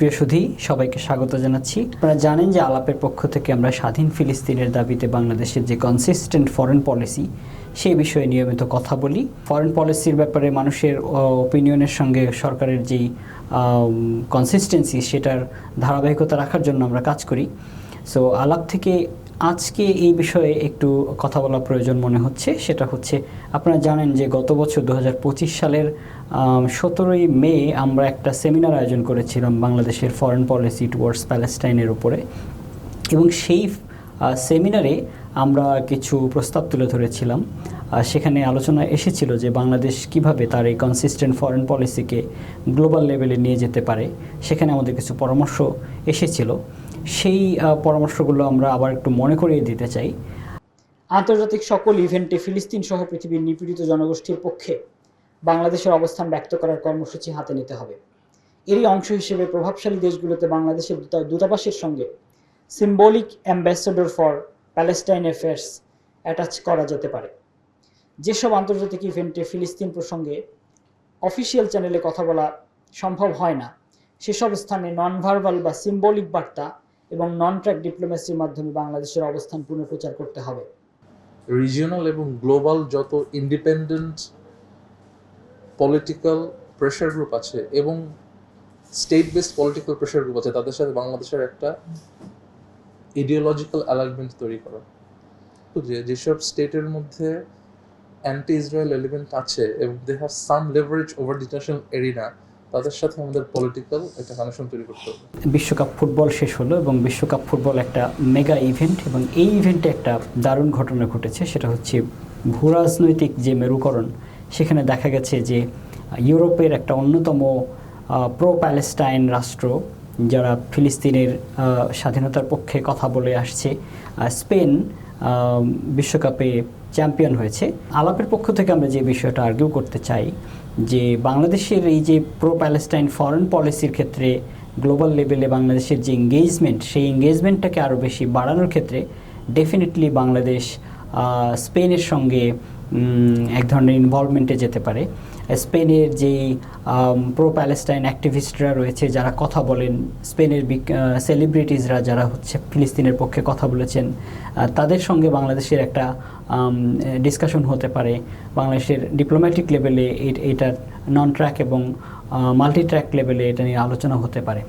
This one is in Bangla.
প্রিয় সুধী, সবাইকে স্বাগত জানাচ্ছি। আপনারা জানেন যে আলাপের পক্ষ থেকে আমরা স্বাধীন ফিলিস্তিনের দাবিতে বাংলাদেশের যে কনসিস্টেন্ট ফরেন পলিসি সেই বিষয়ে নিয়মিত কথা বলি। ফরেন পলিসির ব্যাপারে মানুষের ওপিনিয়নের সঙ্গে সরকারের যেই কনসিস্টেন্সি সেটার ধারাবাহিকতা রাখার জন্য আমরা কাজ করি। সো আলাপ থেকে আজকে এই বিষয়ে একটু কথা বলা প্রয়োজন মনে হচ্ছে। সেটা হচ্ছে, আপনারা জানেন যে গত বছর 2025 সালের 17ই মে আমরা একটা সেমিনার আয়োজন করেছিলাম বাংলাদেশের ফরেন পলিসি টুয়ার্ডস প্যালেস্টাইনের উপরে, এবং সেই সেমিনারে আমরা কিছু প্রস্তাব তুলে ধরেছিলাম। সেখানে আলোচনা এসেছিল যে বাংলাদেশ কিভাবে তার এই কনসিস্টেন্ট ফরেন পলিসিকে গ্লোবাল লেভেলে নিয়ে যেতে পারে। সেখানে আমাদের কিছু পরামর্শ এসেছিল। সেই পরামর্শগুলো আমরা আবার একটু মনে করিয়ে দিতে চাই। আন্তর্জাতিক সকল ইভেন্টে ফিলিস্তিন সহ পৃথিবীর নিপীড়িত জনগোষ্ঠীর পক্ষে বাংলাদেশের অবস্থান ব্যক্ত করার কর্মসূচি হাতে নিতে হবে। এরই অংশ হিসেবে প্রভাবশালী দেশগুলোতে বাংলাদেশের দূতাবাসের সঙ্গে symbolic ambassador for Palestine affairs attach করা যেতে পারে। যেসব আন্তর্জাতিক ইভেন্টে ফিলিস্তিন প্রসঙ্গে অফিসিয়াল চ্যানেলে কথা বলা সম্ভব হয় না, সেসব স্থানে নন ভার্বাল বা সিম্বলিক বার্তা এবং নন ট্র্যাক ডিপ্লোমেসির মাধ্যমে বাংলাদেশের অবস্থান পুনঃপ্রচার করতে হবে। রিজিওনাল এবং গ্লোবাল যত ইন্ডিপেন্ডেন্ট পলিটিক্যাল প্রেশার গ্রুপ আছে এবং state based political pressure group আছে, তাদের সাথে বাংলাদেশের একটা ইডিওলজিক্যাল অ্যালাইনমেন্ট তৈরি করা। তো যেসব স্টেটের মধ্যে অ্যান্টি ইসরায়েল এলিমেন্ট আছে এবং they have some leverage over the international arena, তাদের সাথে আমাদের পলিটিক্যাল একটা কানেকশন তৈরি করতে হবে। বিশ্বকাপ ফুটবল শেষ হলো এবং বিশ্বকাপ ফুটবল একটা মেগা ইভেন্ট, এবং এই ইভেন্টে একটা দারুণ ঘটনা ঘটেছে। সেটা হচ্ছে ভূরাজনৈতিক যে মেরুকরণ, সেখানে দেখা গেছে যে ইউরোপের একটা অন্যতম প্রো প্যালেস্টাইন রাষ্ট্র, যারা ফিলিস্তিনের স্বাধীনতার পক্ষে কথা বলে আসছে, স্পেন বিশ্বকাপে চ্যাম্পিয়ন হয়েছে। আলাপের পক্ষ থেকে আমরা যে বিষয়টা আর্গিউ করতে চাই যে বাংলাদেশের এই যে প্রো প্যালেস্টাইন ফরেন পলিসির ক্ষেত্রে গ্লোবাল লেভেলে বাংলাদেশের যে এঙ্গেজমেন্ট, সেই এঙ্গেজমেন্টটাকে আরও বেশি বাড়ানোর ক্ষেত্রে ডেফিনেটলি বাংলাদেশ স্পেনের সঙ্গে এক ধরনের ইনভলভমেন্টে যেতে পারে। স্পেনের যেই প্রো প্যালেস্টাইন অ্যাক্টিভিস্টরা রয়েছে, যারা কথা বলেন, স্পেনের সেলিব্রিটিজরা যারা হচ্ছে ফিলিস্তিনের পক্ষে কথা বলেছেন, তাদের সঙ্গে বাংলাদেশের একটা ডিসকাশন হতে পারে। বাংলাদেশের ডিপ্লোম্যাটিক লেভেলে এটার নন ট্র্যাক এবং মাল্টি ট্র্যাক লেভেলে এটা নিয়ে আলোচনা হতে পারে।